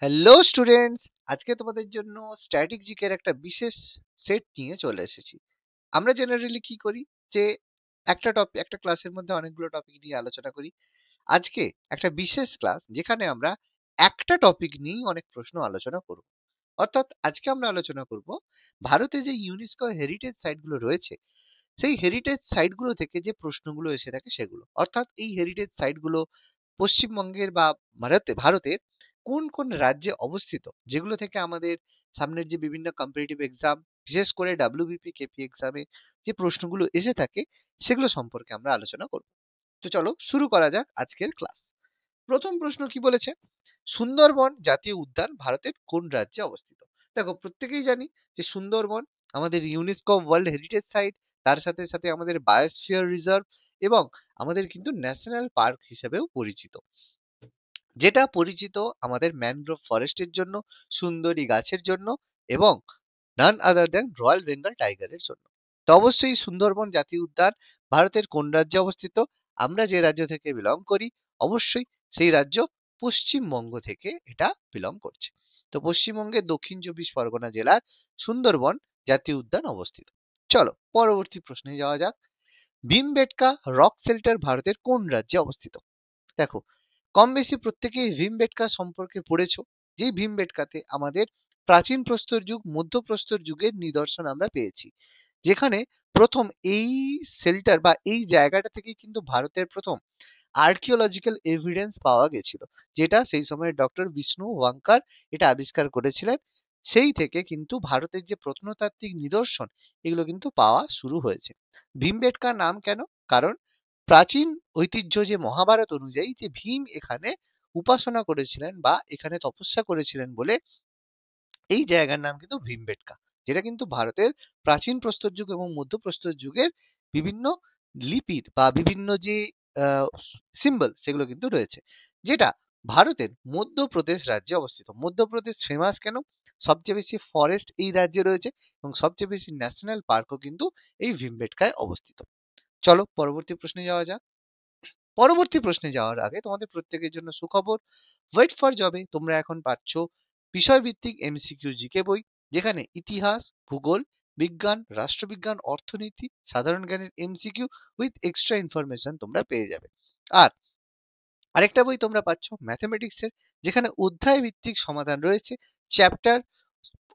Hello students, আজকে তোমাদের জন্য স্ট্যাটিক জিকের একটা বিশেষ সেট নিয়ে চলে এসেছি। আমরা জেনারেলি কি করি যে একটা ক্লাসের মধ্যে অনেকগুলো টপিক নিয়ে আলোচনা করি। আজকে একটা বিশেষ ক্লাস যেখানে আমরা একটা টপিক নিয়ে অনেক প্রশ্ন আলোচনা করব। অর্থাৎ আজকে আমরা আলোচনা করব ভারতে যে ইউনেস্কো হেরিটেজ সাইটগুলো রয়েছে সেই হেরিটেজ সাইটগুলো থেকে যে প্রশ্নগুলো এসে থাকে সেগুলো। অর্থাৎ এই হেরিটেজ সাইটগুলো পশ্চিমবঙ্গের বা ভারতের কোন কোন রাজ্যে অবস্থিত, যেগুলো থেকে আমাদের সামনের যে বিভিন্ন কম্পিটিটিভ এক্সাম, বিশেষ করে ডাব্লিউবিপি কেপি এক্সামে যে প্রশ্নগুলো এসে থাকে সেগুলো সম্পর্কে আমরা আলোচনা করব। তো চলো শুরু করা যাক আজকের ক্লাস। প্রথম প্রশ্ন কি বলেছে, সুন্দরবন জাতীয় উদ্যান ভারতের কোন রাজ্যে অবস্থিত? দেখো, প্রত্যেকেই জানি যে সুন্দরবন আমাদের ইউনেস্কো ওয়ার্ল্ড হেরিটেজ সাইট, তার সাথে সাথে আমাদের বায়োস্ফিয়ার রিজার্ভ এবং আমাদের কিন্তু ন্যাশনাল পার্ক হিসেবেও পরিচিত, যেটা পরিচিত আমাদের ম্যানগ্রোভ ফরেস্টের জন্য, সুন্দরী গাছের জন্য এবং নান আদার দ্যান রয়্যাল বেঙ্গল টাইগারের জন্য। তো অবশ্যই সুন্দরবন জাতীয় উদ্যান ভারতের কোন রাজ্যে অবস্থিত? আমরা যে রাজ্য থেকে বিলং করি অবশ্যই সেই রাজ্য পশ্চিমবঙ্গ থেকে এটা বিলং করছে। তো পশ্চিমবঙ্গের দক্ষিণ চব্বিশ পরগনা জেলার সুন্দরবন জাতীয় উদ্যান অবস্থিত। চলো পরবর্তী প্রশ্নে যাওয়া যাক। ভীমবেটকা রক শেল্টার ভারতের কোন রাজ্যে অবস্থিত? দেখো, কম বেশি প্রত্যেকেই ভীমবেটকা সম্পর্কে পড়েছো, যেই ভীমবেটকাতে আমাদের প্রাচীন প্রস্তর যুগ, মধ্যপ্রস্তর যুগের নিদর্শন আমরা পেয়েছি, যেখানে প্রথম এই শেল্টার বা এই জায়গাটা থেকে কিন্তু ভারতের প্রথম আর্কিওলজিক্যাল এভিডেন্স পাওয়া গেছিল, যেটা সেই সময় ডক্টর বিষ্ণু ওয়াঙ্কার এটা আবিষ্কার করেছিলেন। সেই থেকে কিন্তু ভারতের যে প্রত্নতাত্ত্বিক নিদর্শন এগুলো কিন্তু পাওয়া শুরু হয়েছে। ভীমবেটকা নাম কেন? কারণ প্রাচীন ঐতিহ্য যে মহাভারত অনুযায়ী যে ভীম এখানে উপাসনা করেছিলেন বা এখানে তপস্যা করেছিলেন বলে এই জায়গার নাম কিন্তু ভীমবেটকা, যেটা কিন্তু ভারতের প্রাচীন প্রস্তর যুগ এবং মধ্যপ্রস্তর যুগের বিভিন্ন লিপির বা বিভিন্ন যে সিম্বল সেগুলো কিন্তু রয়েছে, যেটা ভারতের মধ্যপ্রদেশ রাজ্যে অবস্থিত। মধ্যপ্রদেশ ফেমাস কেন? সবচেয়ে বেশি ফরেস্ট এই রাজ্যে রয়েছে এবং সবচেয়ে বেশি ন্যাশনাল পার্কও কিন্তু এই ভীমবেটকায় অবস্থিত। চলো পরবর্তী প্রশ্নে যাওয়া যাক। পরবর্তী প্রশ্নে যাওয়ার আগে তোমাদের প্রত্যেকের জন্য সুখবর, ওয়েট ফর জবে তোমরা এখন পাচ্ছ বিষয়ভিত্তিক এমসিকিউ জিকে বই, যেখানে ইতিহাস, ভূগোল, বিজ্ঞান, রাষ্ট্রবিজ্ঞান, অর্থনীতি, সাধারণ জ্ঞানের এমসিকিউ উইথ এক্সট্রা ইনফরমেশন তোমরা পেয়ে যাবে। আর আরেকটা বই তোমরা পাচ্ছ ম্যাথমেটিক্সের, যেখানে অধ্যায় ভিত্তিক সমাধান রয়েছে, চ্যাপ্টার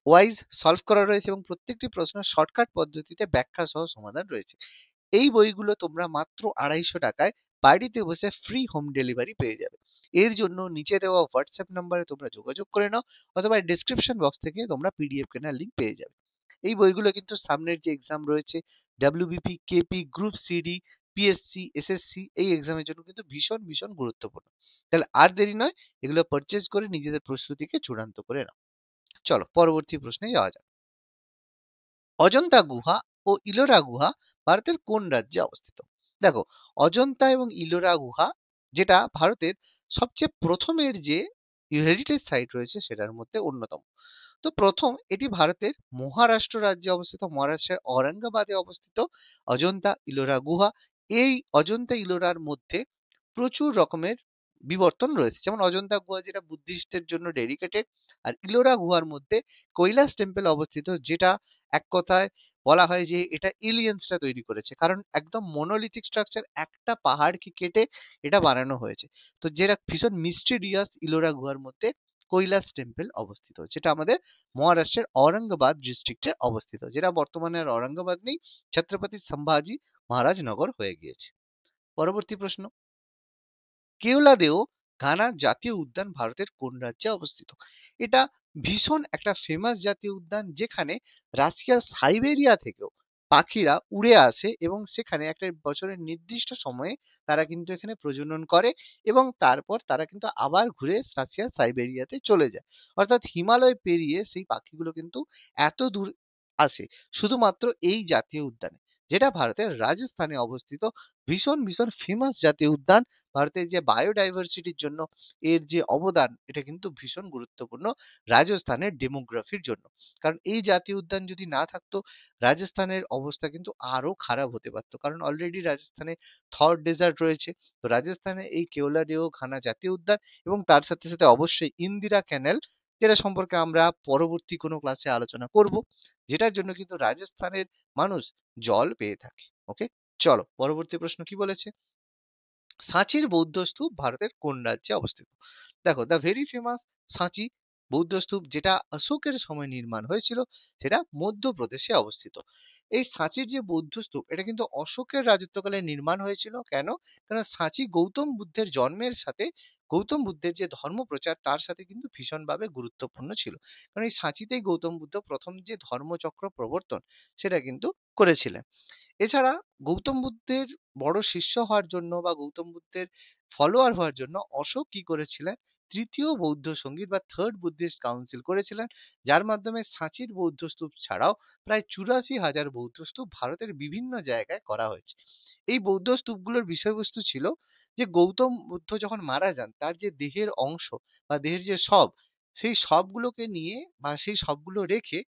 ওয়াইজ সলভ করা রয়েছে এবং প্রত্যেকটি প্রশ্ন শর্টকাট পদ্ধতিতে ব্যাখ্যা সহ সমাধান রয়েছে। এই বইগুলো তোমরা মাত্র 250 টাকায় বাড়িতে বসে ফ্রি হোম ডেলিভারি পেয়ে যাবে। এর জন্য নিচে দেওয়া হোয়াটসঅ্যাপ নাম্বারে তোমরা যোগাযোগ করে নাও, অথবা ডেসক্রিপশন বক্স থেকে তোমরা পিডিএফ কেনার লিঙ্ক পেয়ে যাবে। এই বইগুলো কিন্তু সামনের যে এক্সাম রয়েছে, WBP, KP, group CD, PSC, SSC, এই এক্সামের জন্য কিন্তু ভীষণ ভীষণ গুরুত্বপূর্ণ। তাহলে আর দেরি নয়, এগুলো পারচেজ করে নিজেদের প্রস্তুতিকে চূড়ান্ত করে নাও। চলো পরবর্তী প্রশ্নে যাওয়া যাক। অজন্তা গুহা ও ইলোরা গুহা ভারতের কোন রাজ্যে অবস্থিত? দেখো, অজন্তা এবং ইলোরা গুহা যেটা ভারতের সবচেয়ে প্রথমের যে হেরিটেজ সাইট রয়েছে সেটার মধ্যে অন্যতম। তো প্রথম এটি ভারতের মহারাষ্ট্র রাজ্যে অবস্থিত, মহারাষ্ট্রের ঔরঙ্গাবাদে অবস্থিত অজন্তা ইলোরা গুহা। এই অজন্তা ইলোরার মধ্যে প্রচুর রকমের বিবর্তন রয়েছে, যেমন অজন্তা গুহা যেটা বুদ্ধিস্টদের জন্য ডেডিকেটেড, আর ইলোরা গুহার মধ্যে কৈলাস টেম্পল অবস্থিত, যেটা এক কথায় বলা হয় যে এটা এলিয়েন্সরা তৈরি করেছে, কারণ একদম মনোলিথিক স্ট্রাকচার, একটা পাহাড়কে কেটে এটা বানানো হয়েছে। তো যেটা ভীষণ মিস্টিরিয়াস, ইলোরা গুহার মধ্যে কৈলাস টেম্পল অবস্থিত, যেটা আমাদের মহারাষ্ট্রের ঔরঙ্গাবাদ ডিস্ট্রিক্টে অবস্থিত, যেটা বর্তমানে আর ঔরঙ্গাবাদ নেই, ছত্রপতি সম্ভাজি মহারাজ নগর হয়ে গিয়েছে। পরবর্তী প্রশ্ন, কেওলাদেও ঘানা জাতীয় উদ্যান ভারতের কোন রাজ্যে অবস্থিত? এটা ভীষণ একটা ফেমাস জাতীয় উদ্যান, যেখানে রাশিয়ার সাইবেরিয়া থেকেও পাখিরা উড়ে আসে এবং সেখানে একটা বছরের নির্দিষ্ট সময়ে তারা কিন্তু এখানে প্রজনন করে এবং তারপর তারা কিন্তু আবার ঘুরে রাশিয়ার সাইবেরিয়াতে চলে যায়। অর্থাৎ হিমালয় পেরিয়ে সেই পাখিগুলো কিন্তু এত দূর আসে শুধুমাত্র এই জাতীয় উদ্যানে, যেটা ভারতের রাজস্থানে অবস্থিত। ভীষণ ভীষণ ফেমাস জাতীয় উদ্যান। ভারতের যে বায়োডাইভার্সিটির জন্য এর যে অবদান, এটা কিন্তু ভীষণ গুরুত্বপূর্ণ রাজস্থানের ডেমোগ্রাফির জন্য। কারণ এই জাতীয় উদ্যান যদি না থাকতো, রাজস্থানের অবস্থা কিন্তু আরো খারাপ হতে পারতো, কারণ অলরেডি রাজস্থানে থর ডেজার্ট রয়েছে। তো রাজস্থানে এই কেওলাদেও ঘানা জাতীয় উদ্যান এবং তার সাথে সাথে অবশ্যই ইন্দিরা ক্যানেল যেটা সম্পর্কে আমরা পরবর্তী কোনো ক্লাসে আলোচনা করব, যেটার জন্য কিন্তু রাজস্থানের মানুষ জল পেয়ে থাকে। ওকে, চলো পরবর্তী প্রশ্ন কি বলেছে। সাঁচির বৌদ্ধ স্তূপ ভারতের কোন রাজ্যে অবস্থিত? দেখো, দ্য ভেরি ফেমাস সাঁচি বৌদ্ধ স্তূপ, যেটা অশোকের সময় নির্মাণ হয়েছিল, সেটা মধ্যপ্রদেশে অবস্থিত। এই সাঁচির যে বৌদ্ধ স্তূপ, এটা কিন্তু অশোকের রাজত্বকালে নির্মাণ হয়েছিল। কেন? কারণ সাঁচি গৌতম বুদ্ধের জন্মের সাথে, গৌতম বুদ্ধের যে ধর্মপ্রচার, তার সাথে কিন্তু ভীষণভাবে গুরুত্বপূর্ণ ছিল। কারণ এই সাঁচিতেই গৌতম বুদ্ধ প্রথম যে ধর্মচক্র প্রবর্তন, সেটা কিন্তু করেছিলেন। এছাড়া গৌতম বুদ্ধের বড় শিষ্য হওয়ার জন্য বা গৌতম বুদ্ধের ফলোয়ার হওয়ার জন্য অশোক কি করেছিলেন, তৃতীয় বৌদ্ধ সঙ্গীত বা থার্ড বুদ্ধিস্ট কাউন্সিল করেছিলেন, যার মাধ্যমে সাঁচির বৌদ্ধ স্তূপ ছাড়াও প্রায় 84,000 বৌদ্ধ স্তূপ ভারতের বিভিন্ন জায়গায় করা হয়েছে। এই বৌদ্ধ স্তূপগুলোর বিষয়বস্তু ছিল যে গৌতম বুদ্ধ যখন মারা যান, তার যে দেহের অংশ বা দেহের যে শব, সেই শবগুলোকে নিয়ে বা সেই শবগুলো রেখে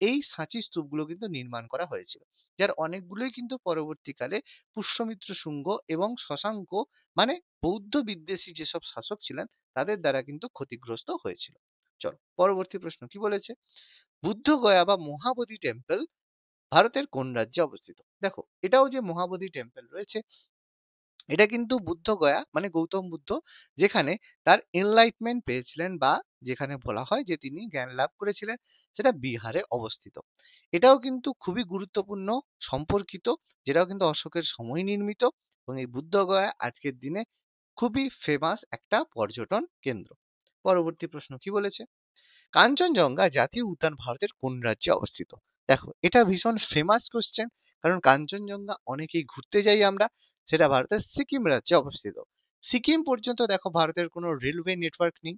এই সাঁচি স্তূপগুলো কিন্তু নির্মাণ করা হয়েছিল, যার অনেকগুলোই কিন্তু পরবর্তীকালে পুষ্যমিত্র শুঙ্গ এবং শশাঙ্ক, মানে বৌদ্ধ বিদ্বেষী যেসব শাসক ছিলেন, তাদের দ্বারা কিন্তু ক্ষতিগ্রস্ত হয়েছিল। চলো পরবর্তী প্রশ্ন কি বলেছে। বুদ্ধগয়া বা মহাবোধি টেম্পল ভারতের কোন রাজ্যে অবস্থিত? দেখো, এটাও যে মহাবোধি টেম্পল রয়েছে, এটা কিন্তু বুদ্ধগয়া মানে গৌতম বুদ্ধ যেখানে তার এনলাইটমেন্ট পেয়েছিলেন, বা যেখানে বলা হয় যে তিনি জ্ঞান লাভ করেছিলেন, সেটা বিহারে অবস্থিত। এটাও কিন্তু খুবই গুরুত্বপূর্ণ সম্পর্কিত, যেটাও কিন্তু অশোকের সময় নির্মিত, এবং এই বুদ্ধগয়া আজকের দিনে খুবই ফেমাস একটা পর্যটন কেন্দ্র। পরবর্তী প্রশ্ন কি বলেছে। কাঞ্চনজঙ্ঘা জাতীয় উদ্যান ভারতের কোন রাজ্যে অবস্থিত? দেখো, এটা ভীষণ ফেমাস কোশ্চেন, কারণ কাঞ্চনজঙ্ঘা অনেকেই ঘুরতে যাই আমরা, সেটা ভারতের সিকিম রাজ্যে অবস্থিত। সিকিম পর্যন্ত দেখো ভারতের কোনো রেলওয়ে নেটওয়ার্ক নেই,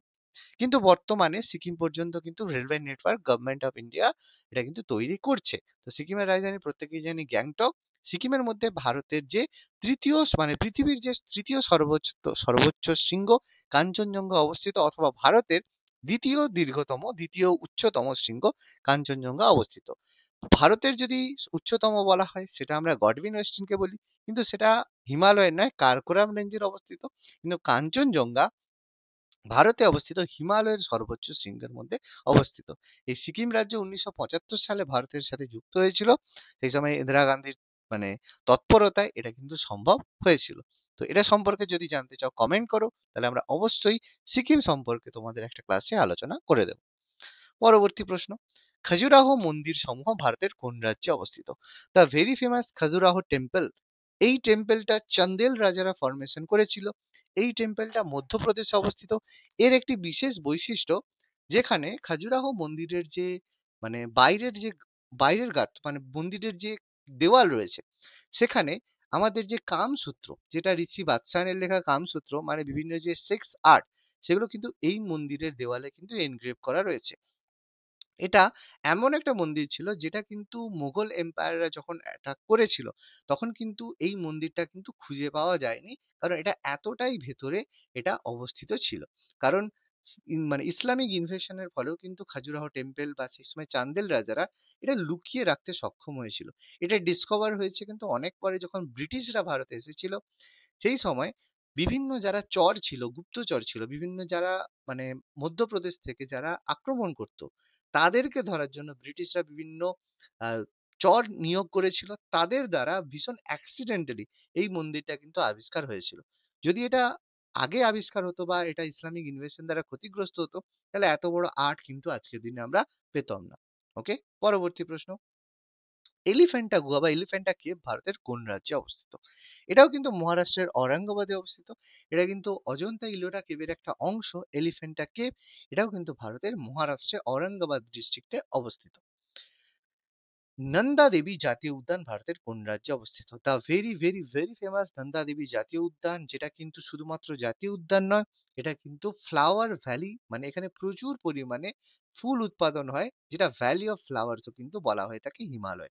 কিন্তু বর্তমানে সিকিম পর্যন্ত কিন্তু railway network government of India এটা কিন্তু তৈরি করছে। তো সিকিমের রাজধানী প্রত্যেকেই জানি গ্যাংটক। সিকিমের মধ্যে ভারতের যে তৃতীয় মানে পৃথিবীর যে তৃতীয় সর্বোচ্চ সর্বোচ্চ শৃঙ্গ কাঞ্চনজঙ্ঘা অবস্থিত, অথবা ভারতের দ্বিতীয় উচ্চতম শৃঙ্গ কাঞ্চনজঙ্ঘা অবস্থিত। ভারতের যদি উচ্চতম বলা হয়, সেটা আমরা গডউইন ওয়েস্টিনকে বলি, কিন্তু সেটা হিমালয়ের নয়, কারাকোরাম রেঞ্জের অবস্থিত। কিন্তু কাঞ্চনজঙ্ঘা ভারতে অবস্থিত হিমালয়ের সর্বোচ্চ শৃঙ্গের মধ্যে অবস্থিত। এই সিকিম রাজ্য 1975 সালে ভারতের সাথে যুক্ত হয়েছিল। সেই সময় ইন্দিরা গান্ধীর মানে তৎপরতায় এটা কিন্তু সম্ভব হয়েছিল। তো এটা সম্পর্কে যদি জানতে চাও কমেন্ট করো, তাহলে আমরা অবশ্যই সিকিম সম্পর্কে তোমাদের একটা ক্লাসে আলোচনা করে দেব। পরবর্তী প্রশ্ন। খাজুরাহো মন্দির সমূহ ভারতের কোন রাজ্যে অবস্থিত? The very famous Khajuraho temple, এই টেম্পলটা চন্দেল রাজারা ফরমেশন করেছিল। এই টেম্পলটা মধ্যপ্রদেশে অবস্থিত। এর একটি বিশেষ বৈশিষ্ট্য, যেখানে খাজুরাহো মন্দিরের যে মানে বাইরের গাট মানে মন্দিরের যে দেওয়াল রয়েছে, সেখানে আমাদের যে কামসূত্র, যেটা ঋষি বাদশাহের লেখা কামসূত্র, মানে বিভিন্ন যে সেক্স আর্ট, সেগুলো কিন্তু এই মন্দিরের দেওয়ালে কিন্তু এনগ্রেভ করা রয়েছে। এটা এমন একটা মন্দির ছিল যেটা কিন্তু মুঘল এম্পায়াররা যখন অ্যাটাক করেছিল, তখন কিন্তু এই মন্দিরটা কিন্তু খুঁজে পাওয়া যায়নি, কারণ এটা এতটাই ভেতরে এটা অবস্থিত ছিল। কারণ মানে ইসলামিক ইনভেশনের ফলেও কিন্তু খাজুরাহো টেম্পল বা সেই সময় চান্দেল রাজারা এটা লুকিয়ে রাখতে সক্ষম হয়েছিল। এটা ডিসকভার হয়েছে কিন্তু অনেক পরে, যখন ব্রিটিশরা ভারতে এসেছিল। সেই সময় বিভিন্ন যারা চর ছিল, গুপ্তচর ছিল, বিভিন্ন যারা মানে মধ্যপ্রদেশ থেকে যারা আক্রমণ করত, তাদেরকে ধরার জন্য ব্রিটিশরা বিভিন্ন আহ, চর নিয়োগ করেছিল। তাদের দ্বারা ভীষণ অ্যাক্সিডেন্টালি এই মন্দিরটা কিন্তু আবিষ্কার হয়েছিল। যদি এটা আগে আবিষ্কার হতো বা এটা ইসলামিক ইনভেশন দ্বারা ক্ষতিগ্রস্ত হতো, তাহলে এত বড় আর্ট কিন্তু আজকের দিনে আমরা পেতাম না। ওকে, পরবর্তী প্রশ্ন। এলিফ্যান্টা গুহা বা এলিফ্যান্টা কেভ ভারতের কোন রাজ্যে অবস্থিত? এটাও কিন্তু মহারাষ্ট্রের ঔরঙ্গাবাদে অবস্থিত। এটা কিন্তু অজন্তা ইলোরা কেভের একটা অংশ। এলিফ্যান্টা কেভ এটাও কিন্তু ভারতের মহারাষ্ট্রের ঔরঙ্গাবাদ ডিস্ট্রিক্টে অবস্থিত। নন্দা দেবী জাতীয় উদ্যান ভারতের কোন রাজ্যে অবস্থিত? The very very very famous Nanda Devi জাতীয় উদ্যান, যেটা কিন্তু শুধুমাত্র জাতীয় উদ্যান নয়, এটা কিন্তু ফ্লাওয়ার ভ্যালি, মানে এখানে প্রচুর পরিমাণে ফুল উৎপাদন হয়, যেটা ভ্যালি অফ ফ্লাওয়ার্সও কিন্তু বলা হয়ে থাকে হিমালয়।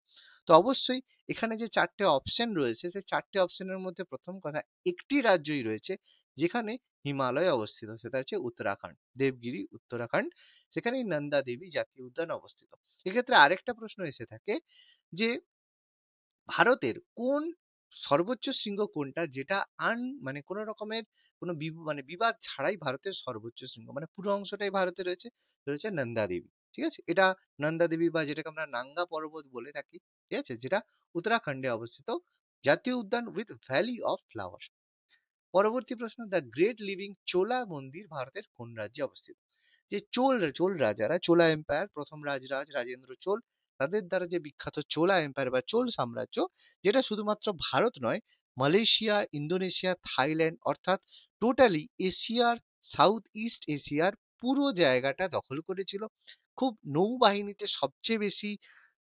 তো অবশ্যই এখানে যে চারটে অপশন রয়েছে, সেই চারটে অপশনের মধ্যে প্রথম কথা, একটি রাজ্যই রয়েছে যেখানে হিমালয় অবস্থিত, সেটা হচ্ছে উত্তরাখণ্ড, দেবগিরি উত্তরাখণ্ড, সেখানেই নন্দা দেবী জাতীয় উদ্যান অবস্থিত। এক্ষেত্রে আরেকটা প্রশ্ন এসে থাকে যে ভারতের কোন সর্বোচ্চ শৃঙ্গ কোনটা যেটা মানে কোনো রকমের কোনো মানে বিবাদ ছাড়াই ভারতের সর্বোচ্চ শৃঙ্গ, মানে পুরো অংশটাই ভারতে রয়েছে, রয়েছে নন্দা দেবী। ঠিক আছে, এটা নন্দা দেবী বা যেটাকে আমরা নাঙ্গা পর্বত বলে থাকি, ঠিক আছে, যেটা উত্তরাখণ্ডে অবস্থিত জাতীয় উদ্যান উইথ ভ্যালি অফ ফ্লাওয়ার। পরবর্তী প্রশ্ন, দ্য গ্রেট লিভিং চোলা মন্দির ভারতের কোন রাজ্যে অবস্থিত? যে চোল রাজারা, চোলা এম্পায়ার, প্রথম রাজেন্দ্র চোল, তাদের দ্বারা যে বিখ্যাত চোলা এম্পায়ার বা চোল সাম্রাজ্য, যেটা শুধুমাত্র ভারত নয়, মালয়েশিয়া, ইন্দোনেশিয়া, থাইল্যান্ড, অর্থাৎ টোটালি এশিয়ার, সাউথ ইস্ট এশিয়ার পুরো জায়গাটা দখল করেছিল। খুব নৌবাহিনীতে সবচেয়ে বেশি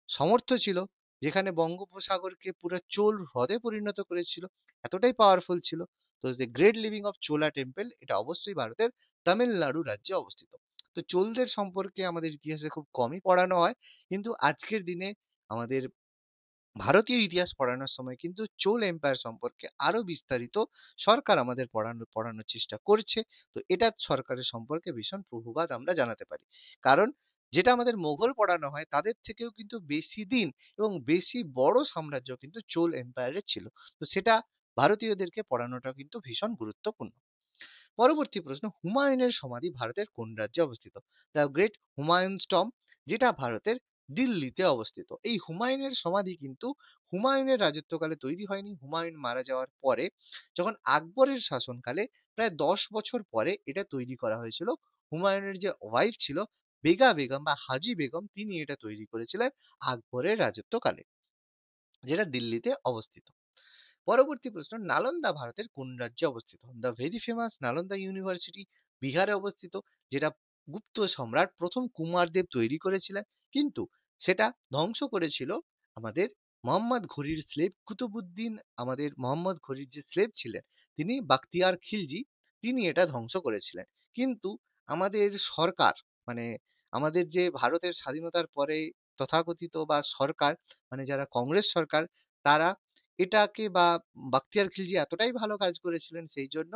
সমর্থ ছিল, যেখানে বঙ্গোপসাগরকে পুরো চোল হ্রদে পরিণত করেছিল, এতটাই পাওয়ারফুল ছিল। তো যে great living of Chola temple, এটা অবশ্যই ভারতের তামিলনাড়ু রাজ্যে অবস্থিত। তো চোলদের সম্পর্কে আমাদের ইতিহাসে খুব কমই পড়ানো হয়, কিন্তু আজকের দিনে আমাদের ভারতীয় ইতিহাস পড়ানোর সময় কিন্তু চোল এম্পায়ার সম্পর্কে আরো বিস্তারিত সরকার আমাদের পড়ানোর চেষ্টা করছে। তো এটা সরকারের সম্পর্কে ভীষণ প্রভুবাদ আমরা জানাতে পারি, কারণ যেটা আমাদের মোগল পড়ানো হয় তাদের থেকেও কিন্তু বেশি দিন এবং বেশি বড় সাম্রাজ্য কিন্তু চোল এম্পায়ারের ছিল। তো সেটা ভারতীয়দেরকে পড়ানোটা কিন্তু ভীষণ গুরুত্বপূর্ণ। পরবর্তী প্রশ্ন, হুমায়ুনের সমাধি ভারতের কোন রাজ্যে অবস্থিত? দ্য গ্রেট হুমায়ুনস টম্ব, যেটা ভারতের দিল্লিতে অবস্থিত। এই হুমায়ুনের সমাধি কিন্তু হুমায়ুনের রাজত্বকালে তৈরি হয়নি, হুমায়ুন মারা যাওয়ার পরে, যখন আকবরের শাসনকালে প্রায় 10 বছর পরে এটা তৈরি করা হয়েছিল। হুমায়ুনের যে ওয়াইফ ছিল বেগম বা হাজি বেগম, তিনি এটা তৈরি করেছিলেন আকবরের রাজত্বকালে, যেটা দিল্লিতে অবস্থিত। পরবর্তী প্রশ্ন, নালন্দা ভারতের কোন রাজ্যে অবস্থিত? The very famous Nalanda university বিহারে অবস্থিত, যেটা গুপ্ত সম্রাট প্রথম কুমারদেব তৈরি করেছিলেন, কিন্তু সেটা ধ্বংস করেছিল আমাদের মোহাম্মদ ঘুরির স্লেভ কুতুবুদ্দিন। আমাদের মোহাম্মদ ঘুরির যে স্লেভ ছিলেন তিনি বাখতিয়ার খিলজি, তিনি এটা ধ্বংস করেছিলেন। কিন্তু আমাদের সরকার, মানে আমাদের যে ভারতের স্বাধীনতার পরে তথাকথিত বা সরকার, মানে যারা কংগ্রেস সরকার, তারা এটাকে বা বাখতিয়ার খিলজি এতটাই ভালো কাজ করেছিলেন, সেই জন্য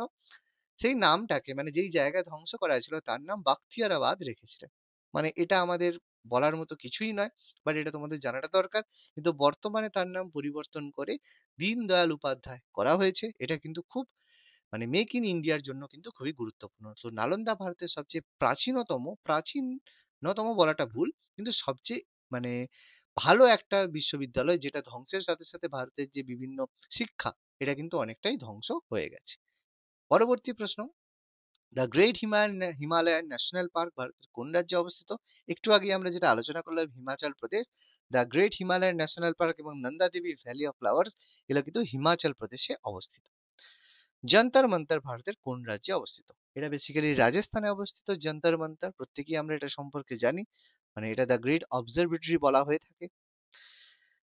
সেই নামটাকে, মানে যেই জায়গায় ধ্বংস করা হয়েছিল তার নাম বাখতিয়ারাবাদ রেখেছিলেন। মানে এটা আমাদের বলার মতো কিছুই নয়, বাট এটা তোমাদের জানাটা দরকার। কিন্তু বর্তমানে তার নাম পরিবর্তন করে দীনদয়াল উপাধ্যায় করা হয়েছে। এটা কিন্তু খুব, মানে মেক ইন ইন্ডিয়ার জন্য কিন্তু খুবই গুরুত্বপূর্ণ। তো নালন্দা ভারতের সবচেয়ে প্রাচীনতম বলাটা ভুল, কিন্তু সবচেয়ে মানে ভালো একটা বিশ্ববিদ্যালয়, যেটা ধ্বংসের সাথে সাথে ভারতের যে বিভিন্ন শিক্ষা, এটা কিন্তু অনেকটাই ধ্বংস হয়ে গেছে। পরবর্তী প্রশ্ন, the great Himalayan national park ভারতের কোন রাজ্যে অবস্থিত? একটু আগে আমরা যেটা আলোচনা করলাম Himachal Pradesh, the great Himalayan national park এবং Nanda Devi valley of flowers, এগুলো কিন্তু হিমাচল প্রদেশে অবস্থিত। যন্তর মন্তর ভারতের কোন রাজ্যে অবস্থিত? এটা বেসিক্যালি রাজস্থানে অবস্থিত। যন্তর মন্তর প্রত্যেকেই আমরা এটা সম্পর্কে জানি, মানে এটা দ্য গ্রেট অবজারভেটরি বলা হয়ে থাকে।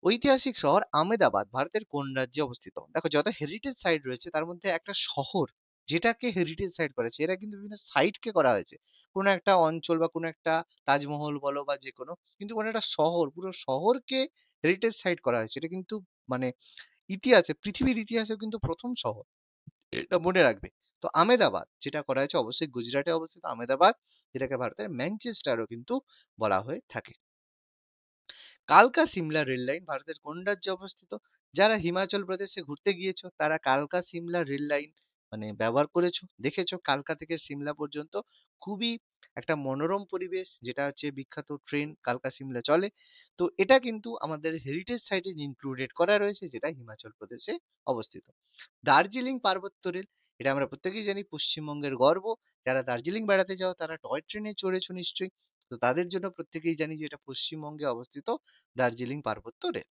ঐতিহাসিক শহর আহমেদাবাদ ভারতের কোন রাজ্যে অবস্থিত? দেখো, যত হেরিটেজ সাইট রয়েছে তার মধ্যে একটা শহর যেটাকে হেরিটেজ সাইট করেছে, এরা কিন্তু বিভিন্ন সাইটকে করা হয়েছে, কোনো একটা অঞ্চল বা কোনো একটা তাজমহল বলো বা যে কোনো, কিন্তু কোনো একটা শহর, পুরো শহরকে হেরিটেজ সাইট করা হয়েছে। এটা কিন্তু মানে ইতিহাসে, পৃথিবীর ইতিহাসে কিন্তু প্রথম শহর, এটা মনে রাখবে। তো আমেদাবাদ যেটা করা হয়েছে অবশ্যই গুজরাটে অবস্থিত আমেদাবাদ, যেটাকে ভারতের ম্যানচেস্টারও কিন্তু বলা হয়ে থাকে। কালকা সিমলা রেল লাইন ভারতের কোন রাজ্যে অবস্থিত? যারা হিমাচল প্রদেশে ঘুরতে গিয়েছো তারা কালকা সিমলা রেল লাইন মানে ব্যবহার করেছো, দেখেছো কালকা থেকে সিমলা পর্যন্ত খুবই একটা মনোরম পরিবেশ, যেটা হচ্ছে বিখ্যাত ট্রেন কালকা সিমলা চলে। তো এটা কিন্তু আমাদের হেরিটেজ সাইটে ইনক্লুডেড করা রয়েছে, যেটা হিমাচল প্রদেশে অবস্থিত। দার্জিলিং পার্বত্য রেল, এটা আমরা প্রত্যেকেই জানি পশ্চিমবঙ্গের গর্ব। যারা দার্জিলিং বেড়াতে যাও তারা টয় ট্রেনে চড়েছো নিশ্চয়ই, তো তাদের জন্য প্রত্যেকেই জানি যে এটা পশ্চিমবঙ্গে অবস্থিত দার্জিলিং পার্বত্য রেল।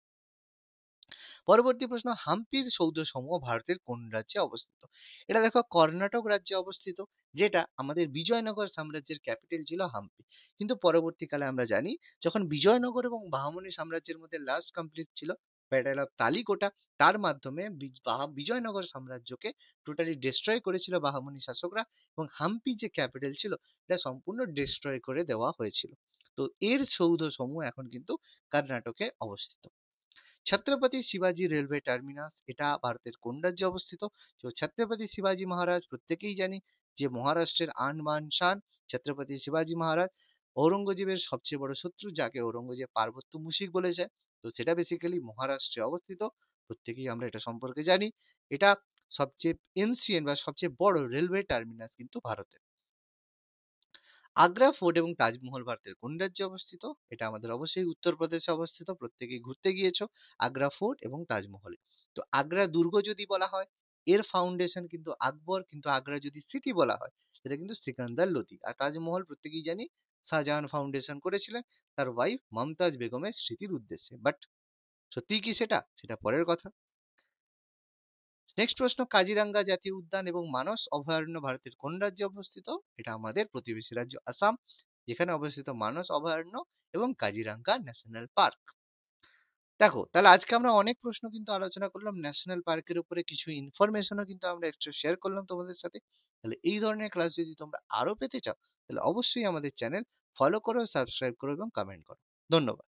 পরবর্তী প্রশ্ন, হাম্পির সৌধসমূহ ভারতের কোন রাজ্যে অবস্থিত? এটা দেখো কর্ণাটক রাজ্যে অবস্থিত, যেটা আমাদের বিজয়নগর সাম্রাজ্যের ক্যাপিটাল ছিল হাম্পি। কিন্তু পরবর্তীকালে আমরা জানি যখন বিজয়নগর এবং বাহমনি সাম্রাজ্যের মধ্যে লাস্ট কমপ্লিট ছিল ব্যাটেল অফ তালিকোটা, তার মাধ্যমে বিজয়নগর সাম্রাজ্যকে টোটালি ডিস্ট্রয় করেছিল বাহমনি শাসকরা, এবং হাম্পি যে ক্যাপিটাল ছিল এটা সম্পূর্ণ ডিস্ট্রয় করে দেওয়া হয়েছিল। তো এর সৌধসমূহ এখন কিন্তু কর্ণাটকে অবস্থিত। ছত্রপতি শিবাজি রেলওয়ে টার্মিনাস, এটা ভারতের কোন রাজ্যে অবস্থিত? তো ছত্রপতি শিবাজি মহারাজ প্রত্যেকেই জানি যে মহারাষ্ট্রের আনবান শান ছত্রপতি শিবাজি মহারাজ, ঔরঙ্গজেবের সবচেয়ে বড় শত্রু, যাকে ঔরঙ্গজেব পার্বত্য মুশিক বলেছে, তো সেটা বেসিক্যালি মহারাষ্ট্রে অবস্থিত। প্রত্যেকেই আমরা এটা সম্পর্কে জানি। এটা সবচেয়ে এনসিয়েন্ট বা সবচেয়ে বড় রেলওয়ে টার্মিনাস কিন্তু ভারতের। আগ্রা ফোর্ট এবং তাজমহল ভারতের কোন রাজ্যে অবস্থিত? এটা আমাদের অবশ্যই উত্তরপ্রদেশে অবস্থিত। প্রত্যেকেই ঘুরতে গিয়েছো আগ্রা ফোর্ট এবং তাজমহলে। তো আগ্রা দুর্গ যদি বলা হয়, এর ফাউন্ডেশন কিন্তু আকবর, কিন্তু আগ্রা যদি সিটি বলা হয় সেটা কিন্তু সিকান্দার লোদি। আর তাজমহল প্রত্যেকেই জানি শাহজাহান ফাউন্ডেশন করেছিলেন তার ওয়াইফ মমতাজ বেগমের স্মৃতির উদ্দেশ্যে। বাট সত্যিই কি সেটা? সেটা পরের কথা। নেক্সট প্রশ্ন, কাজিরাঙ্গা জাতীয় উদ্যান এবং মানস অভয়ারণ্য ভারতের কোন রাজ্যে অবস্থিত? এটা আমাদের প্রতিবেশী রাজ্য আসাম, যেখানে অবস্থিত মানস অভয়ারণ্য এবং কাজিরাঙ্গা ন্যাশনাল পার্ক। দেখো, তাহলে আজকে আমরা অনেক প্রশ্ন কিন্তু আলোচনা করলাম, ন্যাশনাল পার্কের উপরে কিছু ইনফরমেশনও কিন্তু আমরা এক্সট্রা শেয়ার করলাম তোমাদের সাথে। তাহলে এই ধরনের ক্লাস যদি তোমরা আরো পেতে চাও, তাহলে অবশ্যই আমাদের চ্যানেল ফলো করো, সাবস্ক্রাইব করো এবং কমেন্ট করো। ধন্যবাদ।